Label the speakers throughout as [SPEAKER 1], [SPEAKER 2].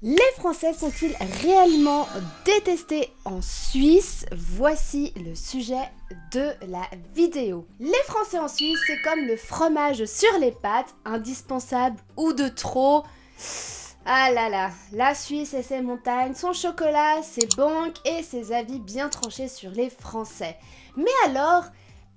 [SPEAKER 1] Les Français sont-ils réellement détestés en Suisse? Voici le sujet de la vidéo. Les Français en Suisse, c'est comme le fromage sur les pâtes, indispensable ou de trop. Ah là là, la Suisse et ses montagnes, son chocolat, ses banques et ses avis bien tranchés sur les Français. Mais alors,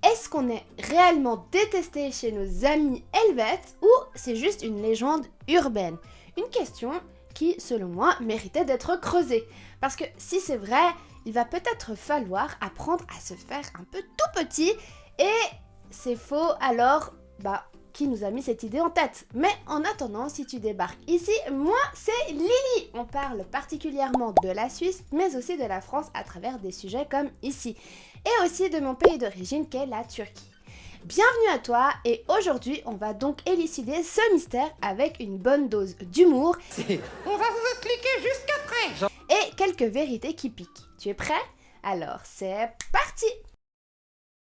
[SPEAKER 1] est-ce qu'on est réellement détesté chez nos amis helvètes ou c'est juste une légende urbaine? Une question qui, selon moi, méritait d'être creusée. Parce que si c'est vrai, il va peut-être falloir apprendre à se faire un peu tout petit. Et c'est faux, alors, qui nous a mis cette idée en tête? Mais en attendant, si tu débarques ici, moi c'est Lily. On parle particulièrement de la Suisse, mais aussi de la France à travers des sujets comme ici. Et aussi de mon pays d'origine qu'est la Turquie. Bienvenue à toi, et aujourd'hui on va donc élucider ce mystère avec une bonne dose d'humour.
[SPEAKER 2] On va vous expliquer jusqu'après.
[SPEAKER 1] Et quelques vérités qui piquent. Tu es prêt? Alors c'est parti!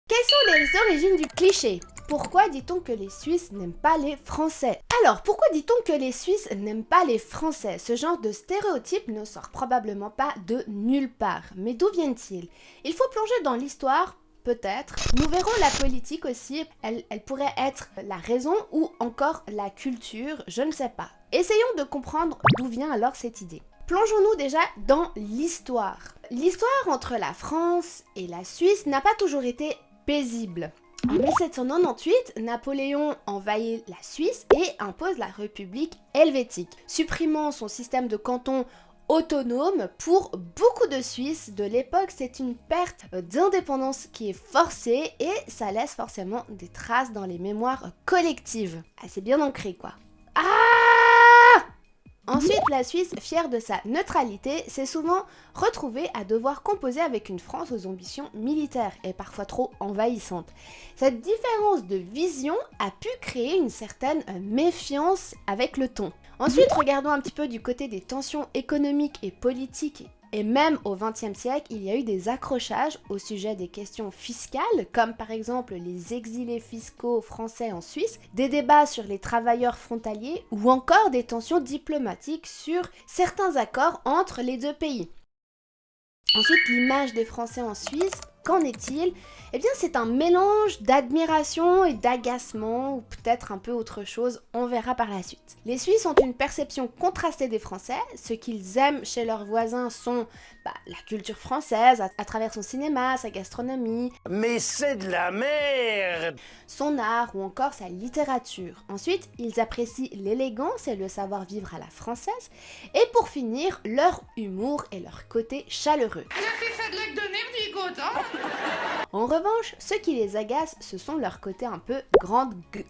[SPEAKER 1] Quelles sont les origines du cliché? Pourquoi dit-on que les Suisses n'aiment pas les Français? Alors, pourquoi dit-on que les Suisses n'aiment pas les Français? Ce genre de stéréotype ne sort probablement pas de nulle part. Mais d'où viennent-ils? Il faut plonger dans l'histoire, peut-être. Nous verrons la politique aussi. Elle pourrait être la raison ou encore la culture, je ne sais pas. Essayons de comprendre d'où vient alors cette idée. Plongeons-nous déjà dans l'histoire. L'histoire entre la France et la Suisse n'a pas toujours été paisible. En 1798, Napoléon envahit la Suisse et impose la République helvétique, supprimant son système de cantons autonome. Pour beaucoup de Suisses de l'époque, c'est une perte d'indépendance qui est forcée et ça laisse forcément des traces dans les mémoires collectives. Assez bien ancré quoi. Ensuite, la Suisse, fière de sa neutralité, s'est souvent retrouvée à devoir composer avec une France aux ambitions militaires et parfois trop envahissantes. Cette différence de vision a pu créer une certaine méfiance avec le temps. Ensuite, regardons un petit peu du côté des tensions économiques et politiques. Et même au XXe siècle, il y a eu des accrochages au sujet des questions fiscales, comme par exemple les exilés fiscaux français en Suisse, des débats sur les travailleurs frontaliers ou encore des tensions diplomatiques sur certains accords entre les deux pays. Ensuite, l'image des Français en Suisse, qu'en est-il? Eh bien, c'est un mélange d'admiration et d'agacement, ou peut-être un peu autre chose, on verra par la suite. Les Suisses ont une perception contrastée des Français. Ce qu'ils aiment chez leurs voisins sont la culture française, à travers son cinéma, sa gastronomie,
[SPEAKER 2] Mais c'est de la merde.
[SPEAKER 1] son art ou encore sa littérature. Ensuite, ils apprécient l'élégance et le savoir-vivre à la française. Et pour finir, leur humour et leur côté chaleureux.
[SPEAKER 2] Il a fait ça de l'acte de nervigote, hein.
[SPEAKER 1] En revanche, ce qui les agace, ce sont leurs côtés un peu grande gueule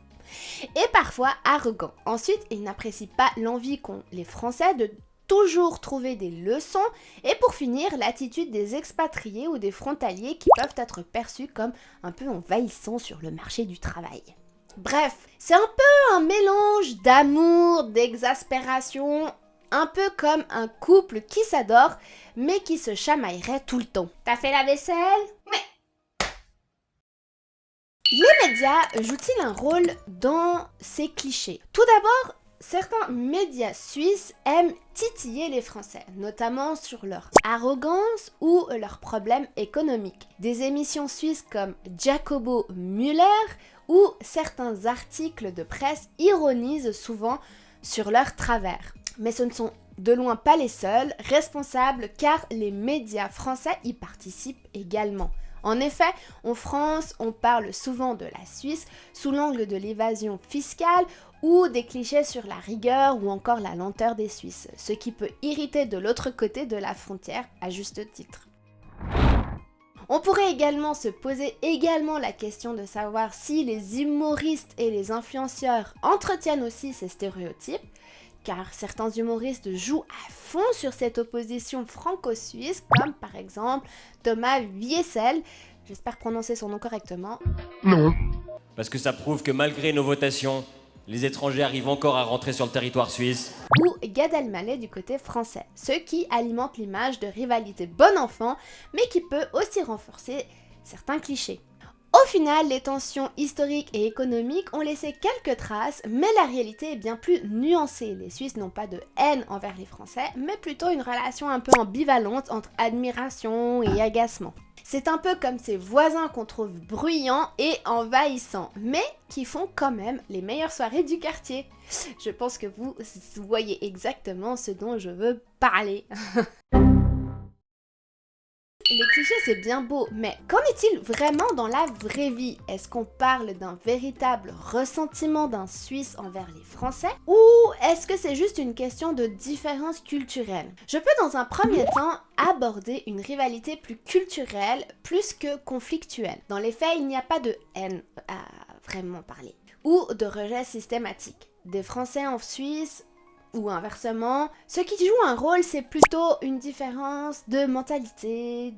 [SPEAKER 1] et parfois arrogants. Ensuite, ils n'apprécient pas l'envie qu'ont les Français de toujours trouver des leçons. Et pour finir, l'attitude des expatriés ou des frontaliers qui peuvent être perçus comme un peu envahissants sur le marché du travail. Bref, c'est un peu un mélange d'amour, d'exaspération, un peu comme un couple qui s'adore, mais qui se chamaillerait tout le temps. T'as fait la vaisselle? Ouais. Les médias jouent-ils un rôle dans ces clichés? Tout d'abord, certains médias suisses aiment titiller les Français, notamment sur leur arrogance ou leurs problèmes économiques. Des émissions suisses comme Jacobo Müller ou certains articles de presse ironisent souvent sur leurs travers. Mais ce ne sont de loin pas les seuls responsables, car les médias français y participent également. En effet, en France, on parle souvent de la Suisse sous l'angle de l'évasion fiscale ou des clichés sur la rigueur ou encore la lenteur des Suisses, ce qui peut irriter de l'autre côté de la frontière à juste titre. On pourrait également se poser la question de savoir si les humoristes et les influenceurs entretiennent aussi ces stéréotypes, car certains humoristes jouent à fond sur cette opposition franco-suisse, comme par exemple Thomas Wiesel, j'espère prononcer son nom correctement.
[SPEAKER 3] Non.
[SPEAKER 4] Parce que ça prouve que malgré nos votations, les étrangers arrivent encore à rentrer sur le territoire suisse.
[SPEAKER 1] Ou Gad Elmaleh du côté français, ce qui alimente l'image de rivalité bon enfant, mais qui peut aussi renforcer certains clichés. Au final, les tensions historiques et économiques ont laissé quelques traces, mais la réalité est bien plus nuancée. Les Suisses n'ont pas de haine envers les Français, mais plutôt une relation un peu ambivalente entre admiration et agacement. C'est un peu comme ces voisins qu'on trouve bruyants et envahissants, mais qui font quand même les meilleures soirées du quartier. Je pense que vous voyez exactement ce dont je veux parler. Les clichés, c'est bien beau, mais qu'en est-il vraiment dans la vraie vie? Est-ce qu'on parle d'un véritable ressentiment d'un Suisse envers les Français? Ou est-ce que c'est juste une question de différence culturelle? Je peux dans un premier temps aborder une rivalité plus culturelle, plus que conflictuelle. Dans les faits, il n'y a pas de haine à vraiment parler, ou de rejet systématique. Des Français en Suisse, ou inversement, ce qui joue un rôle, c'est plutôt une différence de mentalité,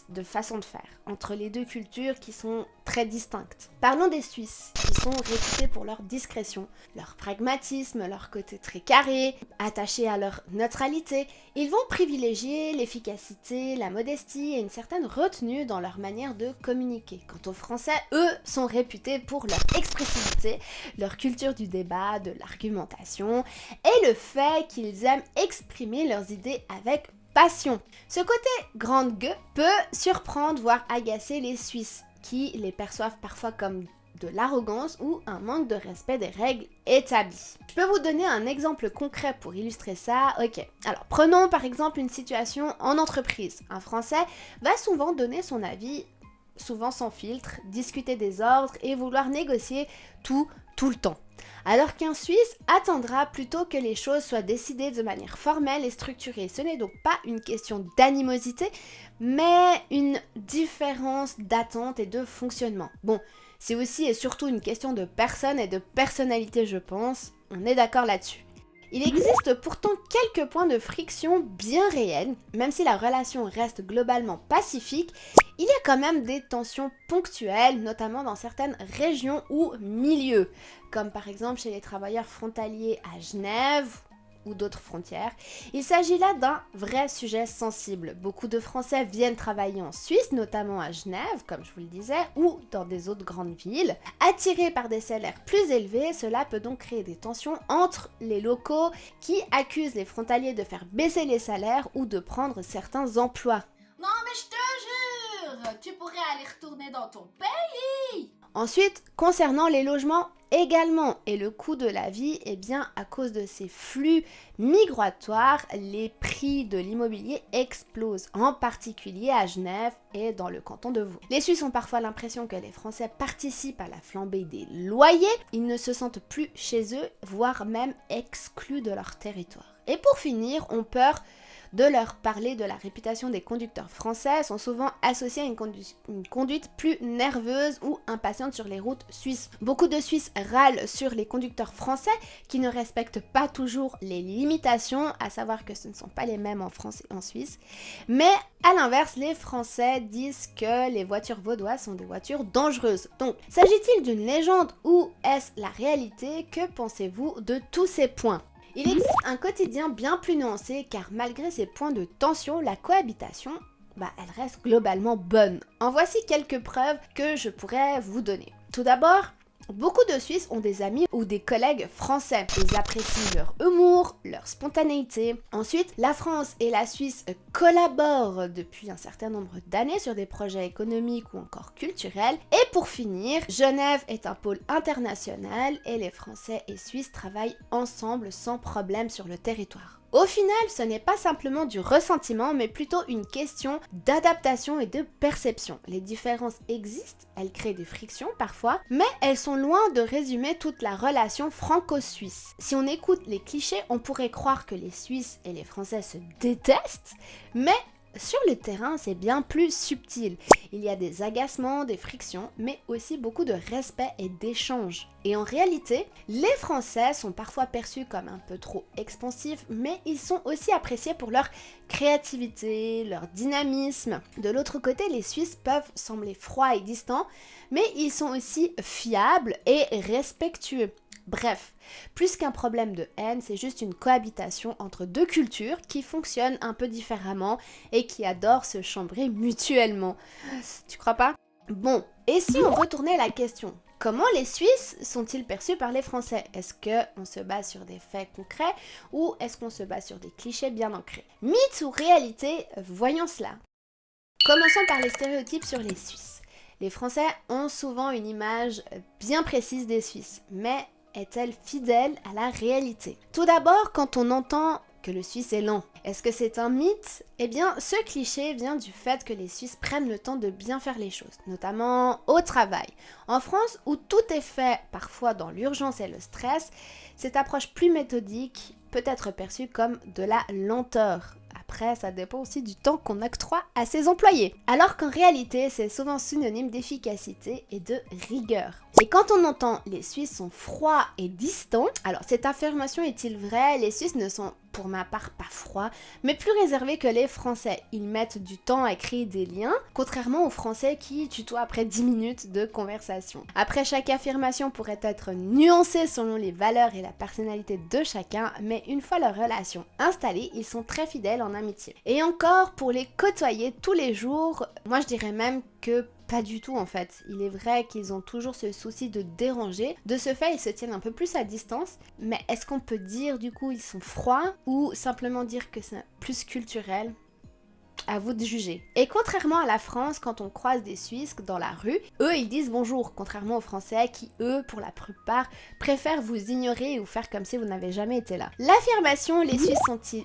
[SPEAKER 1] de façon de faire, entre les deux cultures qui sont très distinctes. Parlons des Suisses, qui sont réputés pour leur discrétion, leur pragmatisme, leur côté très carré, attachés à leur neutralité. Ils vont privilégier l'efficacité, la modestie et une certaine retenue dans leur manière de communiquer. Quant aux Français, eux sont réputés pour leur expressivité, leur culture du débat, de l'argumentation et le fait qu'ils aiment exprimer leurs idées avec passion. Ce côté grande gueule peut surprendre, voire agacer les Suisses, qui les perçoivent parfois comme de l'arrogance ou un manque de respect des règles établies. Je peux vous donner un exemple concret pour illustrer ça. Ok, alors prenons par exemple une situation en entreprise. Un Français va souvent donner son avis, souvent sans filtre, discuter des ordres et vouloir négocier tout le temps. Alors qu'un Suisse attendra plutôt que les choses soient décidées de manière formelle et structurée. Ce n'est donc pas une question d'animosité, mais une différence d'attente et de fonctionnement. Bon, c'est aussi et surtout une question de personne et de personnalité, je pense. On est d'accord là-dessus. Il existe pourtant quelques points de friction bien réels, même si la relation reste globalement pacifique, il y a quand même des tensions ponctuelles, notamment dans certaines régions ou milieux, comme par exemple chez les travailleurs frontaliers à Genève ou d'autres frontières. Il s'agit là d'un vrai sujet sensible. Beaucoup de Français viennent travailler en Suisse, notamment à Genève, comme je vous le disais, ou dans des autres grandes villes. Attirés par des salaires plus élevés, cela peut donc créer des tensions entre les locaux qui accusent les frontaliers de faire baisser les salaires ou de prendre certains emplois.
[SPEAKER 3] Non mais je te jure, tu pourrais aller retourner dans ton pays.
[SPEAKER 1] Ensuite, concernant les logements également, et le coût de la vie, eh bien à cause de ces flux migratoires, les prix de l'immobilier explosent, en particulier à Genève et dans le canton de Vaud. Les Suisses ont parfois l'impression que les Français participent à la flambée des loyers, ils ne se sentent plus chez eux, voire même exclus de leur territoire. Et pour finir, on peur de leur parler de la réputation des conducteurs français, sont souvent associés à une conduite plus nerveuse ou impatiente sur les routes suisses. Beaucoup de Suisses râlent sur les conducteurs français qui ne respectent pas toujours les limitations, à savoir que ce ne sont pas les mêmes en France et en Suisse. Mais à l'inverse, les Français disent que les voitures vaudoises sont des voitures dangereuses. Donc, s'agit-il d'une légende ou est-ce la réalité? Que pensez-vous de tous ces points? Il existe un quotidien bien plus nuancé car malgré ces points de tension, la cohabitation, elle reste globalement bonne. En voici quelques preuves que je pourrais vous donner. Tout d'abord, beaucoup de Suisses ont des amis ou des collègues français. Ils apprécient leur humour, leur spontanéité. Ensuite, la France et la Suisse collaborent depuis un certain nombre d'années sur des projets économiques ou encore culturels. Et pour finir, Genève est un pôle international et les Français et Suisses travaillent ensemble sans problème sur le territoire. Au final, ce n'est pas simplement du ressentiment, mais plutôt une question d'adaptation et de perception. Les différences existent, elles créent des frictions parfois, mais elles sont loin de résumer toute la relation franco-suisse. Si on écoute les clichés, on pourrait croire que les Suisses et les Français se détestent, mais sur le terrain, c'est bien plus subtil. Il y a des agacements, des frictions, mais aussi beaucoup de respect et d'échange. Et en réalité, les Français sont parfois perçus comme un peu trop expansifs, mais ils sont aussi appréciés pour leur créativité, leur dynamisme. De l'autre côté, les Suisses peuvent sembler froids et distants, mais ils sont aussi fiables et respectueux. Bref, plus qu'un problème de haine, c'est juste une cohabitation entre deux cultures qui fonctionnent un peu différemment et qui adorent se chambrer mutuellement. Tu crois pas ? Bon, et si on retournait la question? Comment les Suisses sont-ils perçus par les Français? Est-ce qu'on se base sur des faits concrets ou est-ce qu'on se base sur des clichés bien ancrés? Mythe ou réalité? Voyons cela. Commençons par les stéréotypes sur les Suisses. Les Français ont souvent une image bien précise des Suisses, mais est-elle fidèle à la réalité? Tout d'abord, quand on entend que le Suisse est lent, est-ce que c'est un mythe? Eh bien, ce cliché vient du fait que les Suisses prennent le temps de bien faire les choses, notamment au travail. En France, où tout est fait parfois dans l'urgence et le stress, cette approche plus méthodique peut être perçue comme de la lenteur. Après, ça dépend aussi du temps qu'on octroie à ses employés. Alors qu'en réalité, c'est souvent synonyme d'efficacité et de rigueur. Et quand on entend « les Suisses sont froids et distants », alors cette affirmation est-il vraie? Les Suisses ne sont pour ma part pas froids, mais plus réservés que les Français. Ils mettent du temps à créer des liens, contrairement aux Français qui tutoient après 10 minutes de conversation. Après, chaque affirmation pourrait être nuancée selon les valeurs et la personnalité de chacun, mais une fois leur relation installée, ils sont très fidèles en amitié. Et encore, pour les côtoyer tous les jours, moi je dirais même que pas du tout en fait. Il est vrai qu'ils ont toujours ce souci de déranger. De ce fait, ils se tiennent un peu plus à distance. Mais est-ce qu'on peut dire du coup ils sont froids ou simplement dire que c'est plus culturel? À vous de juger. Et contrairement à la France, quand on croise des Suisses dans la rue, eux ils disent bonjour, contrairement aux Français qui eux, pour la plupart, préfèrent vous ignorer ou faire comme si vous n'avez jamais été là. L'affirmation les Suisses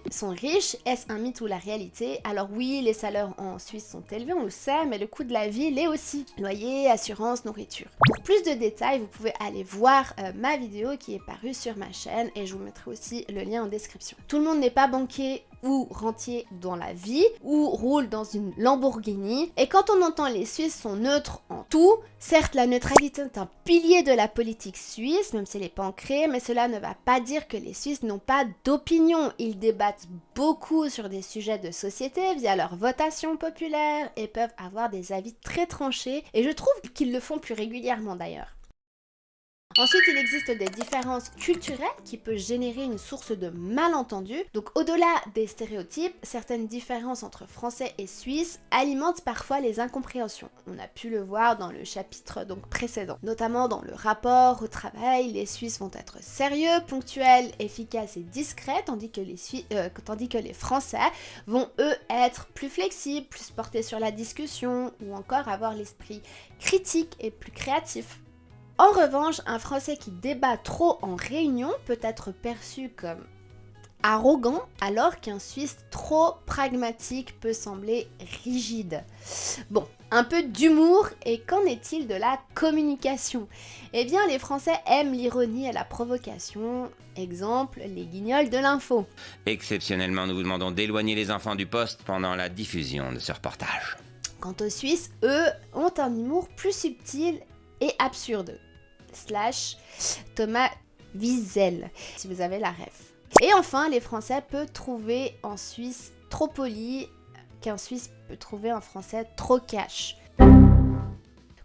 [SPEAKER 1] sont riches, est-ce un mythe ou la réalité? Alors oui, les salaires en Suisse sont élevés, on le sait, mais le coût de la vie l'est aussi. Loyer, assurance, nourriture. Pour plus de détails, vous pouvez aller voir ma vidéo qui est parue sur ma chaîne et je vous mettrai aussi le lien en description. Tout le monde n'est pas banquier ou rentier dans la vie, ou roule dans une Lamborghini. Et quand on entend les Suisses sont neutres en tout, certes la neutralité est un pilier de la politique suisse, même si elle n'est pas ancrée, mais cela ne va pas dire que les Suisses n'ont pas d'opinion. Ils débattent beaucoup sur des sujets de société via leur votation populaire et peuvent avoir des avis très tranchés, et je trouve qu'ils le font plus régulièrement d'ailleurs. Ensuite, il existe des différences culturelles qui peuvent générer une source de malentendus. Donc au-delà des stéréotypes, certaines différences entre Français et Suisses alimentent parfois les incompréhensions. On a pu le voir dans le chapitre précédent. Notamment dans le rapport au travail, les Suisses vont être sérieux, ponctuels, efficaces et discrets, tandis que les Français vont eux être plus flexibles, plus portés sur la discussion ou encore avoir l'esprit critique et plus créatif. En revanche, un Français qui débat trop en réunion peut être perçu comme arrogant, alors qu'un Suisse trop pragmatique peut sembler rigide. Bon, un peu d'humour, et qu'en est-il de la communication? Eh bien, les Français aiment l'ironie et la provocation. Exemple, les guignols de l'info.
[SPEAKER 5] Exceptionnellement, nous vous demandons d'éloigner les enfants du poste pendant la diffusion de ce reportage.
[SPEAKER 1] Quant aux Suisses, eux, ont un humour plus subtil et absurde. / Thomas Wiesel, si vous avez la ref. Et enfin, les Français peuvent trouver en Suisse trop poli, qu'un Suisse peut trouver un Français trop cash.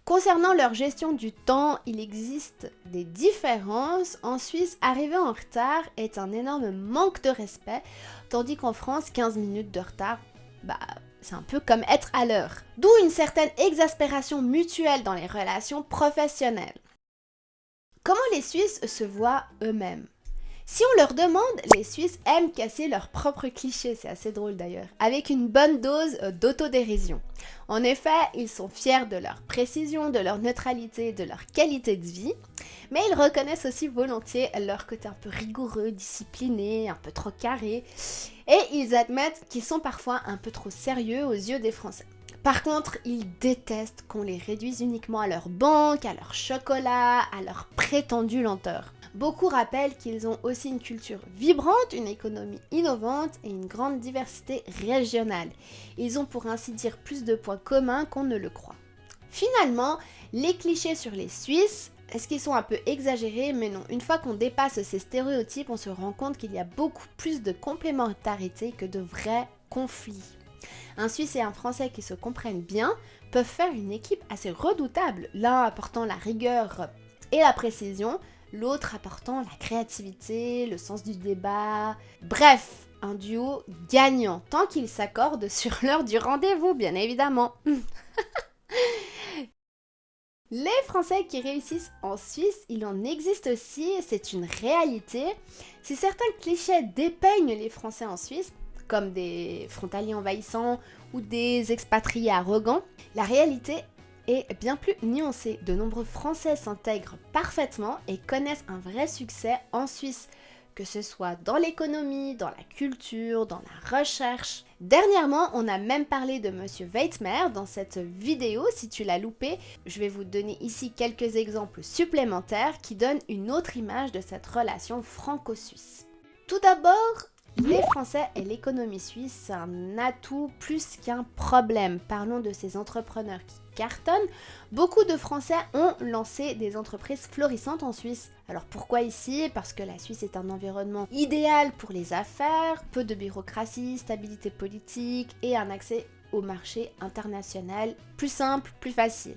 [SPEAKER 1] Concernant leur gestion du temps, il existe des différences. En Suisse, arriver en retard est un énorme manque de respect, tandis qu'en France, 15 minutes de retard, c'est un peu comme être à l'heure. D'où une certaine exaspération mutuelle dans les relations professionnelles. Comment les Suisses se voient eux-mêmes? Si on leur demande, les Suisses aiment casser leurs propres clichés, c'est assez drôle d'ailleurs, avec une bonne dose d'autodérision. En effet, ils sont fiers de leur précision, de leur neutralité, de leur qualité de vie, mais ils reconnaissent aussi volontiers leur côté un peu rigoureux, discipliné, un peu trop carré, et ils admettent qu'ils sont parfois un peu trop sérieux aux yeux des Français. Par contre, ils détestent qu'on les réduise uniquement à leur banque, à leur chocolat, à leur prétendue lenteur. Beaucoup rappellent qu'ils ont aussi une culture vibrante, une économie innovante et une grande diversité régionale. Ils ont pour ainsi dire plus de points communs qu'on ne le croit. Finalement, les clichés sur les Suisses, est-ce qu'ils sont un peu exagérés? Mais non, une fois qu'on dépasse ces stéréotypes, on se rend compte qu'il y a beaucoup plus de complémentarité que de vrais conflits. Un Suisse et un Français qui se comprennent bien peuvent faire une équipe assez redoutable, l'un apportant la rigueur et la précision, l'autre apportant la créativité, le sens du débat. Bref, un duo gagnant, tant qu'ils s'accordent sur l'heure du rendez-vous, bien évidemment. Les Français qui réussissent en Suisse, il en existe aussi, c'est une réalité. Si certains clichés dépeignent les Français en Suisse, comme des frontaliers envahissants ou des expatriés arrogants, la réalité est bien plus nuancée. De nombreux Français s'intègrent parfaitement et connaissent un vrai succès en Suisse, que ce soit dans l'économie, dans la culture, dans la recherche. Dernièrement, on a même parlé de Monsieur Weitmer dans cette vidéo. Si tu l'as loupé, je vais vous donner ici quelques exemples supplémentaires qui donnent une autre image de cette relation franco-suisse. Tout d'abord, les Français et l'économie suisse, c'est un atout plus qu'un problème. Parlons de ces entrepreneurs qui cartonnent. Beaucoup de Français ont lancé des entreprises florissantes en Suisse. Alors pourquoi ici? Parce que la Suisse est un environnement idéal pour les affaires, peu de bureaucratie, stabilité politique et un accès au marché international plus simple, plus facile.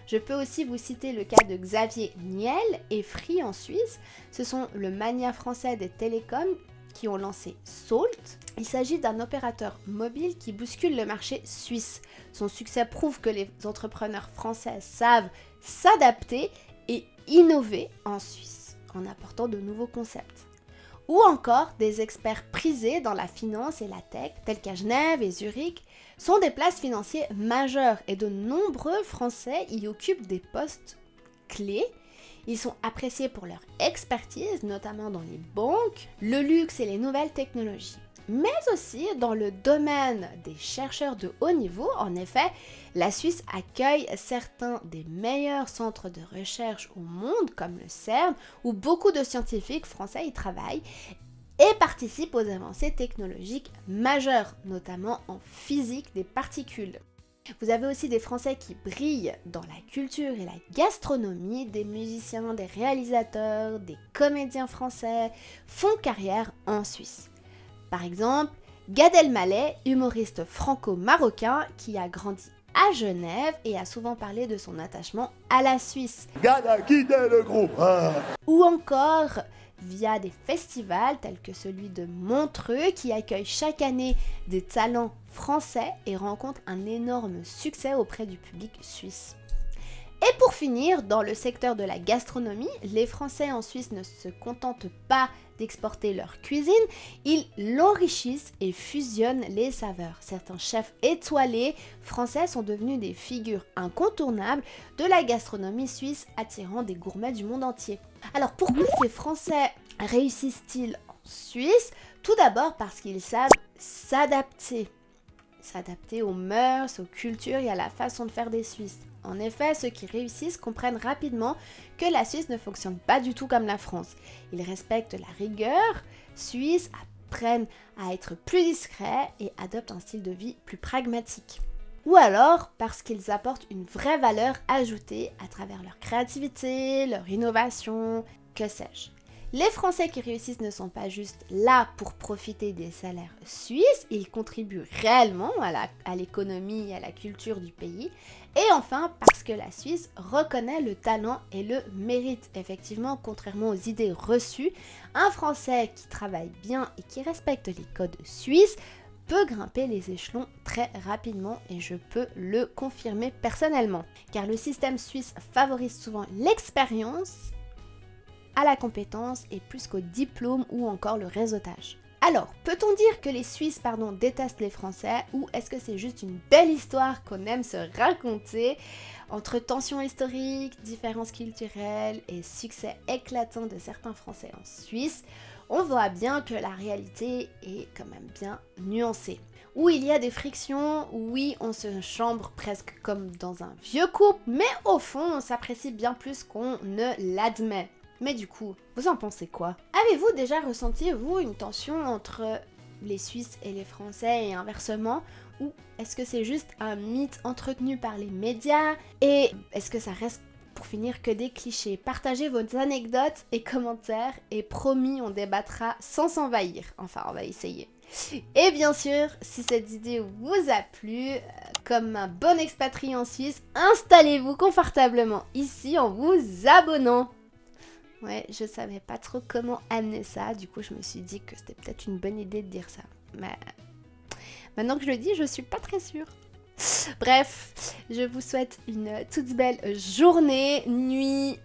[SPEAKER 1] Je peux aussi vous citer le cas de Xavier Niel et Free en Suisse. Ce sont le mania français des télécoms qui ont lancé Salt. Il s'agit d'un opérateur mobile qui bouscule le marché suisse. Son succès prouve que les entrepreneurs français savent s'adapter et innover en Suisse en apportant de nouveaux concepts. Ou encore des experts prisés dans la finance et la tech, tels qu'à Genève et Zurich, sont des places financières majeures et de nombreux Français y occupent des postes clés. Ils sont appréciés pour leur expertise, notamment dans les banques, le luxe et les nouvelles technologies. Mais aussi dans le domaine des chercheurs de haut niveau. En effet, la Suisse accueille certains des meilleurs centres de recherche au monde, comme le CERN, où beaucoup de scientifiques français y travaillent et participent aux avancées technologiques majeures, notamment en physique des particules. Vous avez aussi des Français qui brillent dans la culture et la gastronomie, des musiciens, des réalisateurs, des comédiens français font carrière en Suisse. Par exemple, Gad Elmaleh, humoriste franco-marocain qui a grandi à Genève et a souvent parlé de son attachement à la Suisse.
[SPEAKER 6] Gad a quitté le groupe.
[SPEAKER 1] Ou encore via des festivals tels que celui de Montreux qui accueille chaque année des talents français et rencontre un énorme succès auprès du public suisse. Et pour finir, dans le secteur de la gastronomie, les Français en Suisse ne se contentent pas d'exporter leur cuisine, ils l'enrichissent et fusionnent les saveurs. Certains chefs étoilés français sont devenus des figures incontournables de la gastronomie suisse, attirant des gourmets du monde entier. Alors pourquoi ces Français réussissent-ils en Suisse? Tout d'abord parce qu'ils savent s'adapter aux mœurs, aux cultures et à la façon de faire des Suisses. En effet, ceux qui réussissent comprennent rapidement que la Suisse ne fonctionne pas du tout comme la France. Ils respectent la rigueur suisse, apprennent à être plus discrets et adoptent un style de vie plus pragmatique. Ou alors parce qu'ils apportent une vraie valeur ajoutée à travers leur créativité, leur innovation, que sais-je. Les Français qui réussissent ne sont pas juste là pour profiter des salaires suisses, ils contribuent réellement à l'économie et à la culture du pays. Et enfin, parce que la Suisse reconnaît le talent et le mérite. Effectivement, contrairement aux idées reçues, un Français qui travaille bien et qui respecte les codes suisses peut grimper les échelons très rapidement et je peux le confirmer personnellement. Car le système suisse favorise souvent l'expérience à la compétence et plus qu'au diplôme ou encore le réseautage. Alors, peut-on dire que les Suisses détestent les Français ou est-ce que c'est juste une belle histoire qu'on aime se raconter entre tensions historiques, différences culturelles et succès éclatant de certains Français en Suisse? On voit bien que la réalité est quand même bien nuancée. Où il y a des frictions, oui, on se chambre presque comme dans un vieux couple, mais au fond, on s'apprécie bien plus qu'on ne l'admet. Mais du coup, vous en pensez quoi? Avez-vous déjà ressenti, vous, une tension entre les Suisses et les Français et inversement? Ou est-ce que c'est juste un mythe entretenu par les médias? Et est-ce que ça reste, pour finir, que des clichés? Partagez vos anecdotes et commentaires et promis, on débattra sans s'envahir. Enfin, on va essayer. Et bien sûr, si cette vidéo vous a plu, comme un bon expatrié en Suisse, installez-vous confortablement ici en vous abonnant. Ouais, je savais pas trop comment amener ça, du coup je me suis dit que c'était peut-être une bonne idée de dire ça. Mais maintenant que je le dis, je suis pas très sûre. Bref, je vous souhaite une toute belle journée, nuit,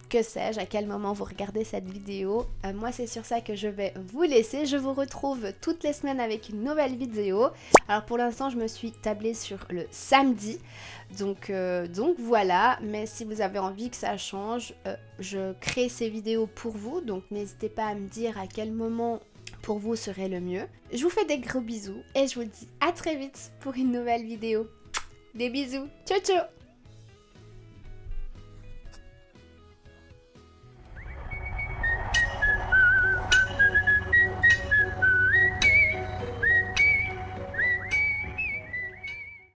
[SPEAKER 1] que sais-je, à quel moment vous regardez cette vidéo. Moi, c'est sur ça que je vais vous laisser. Je vous retrouve toutes les semaines avec une nouvelle vidéo. Alors pour l'instant, je me suis tablée sur le samedi. Donc voilà, mais si vous avez envie que ça change, je crée ces vidéos pour vous. Donc n'hésitez pas à me dire à quel moment pour vous serait le mieux. Je vous fais des gros bisous et je vous dis à très vite pour une nouvelle vidéo. Des bisous, ciao ciao.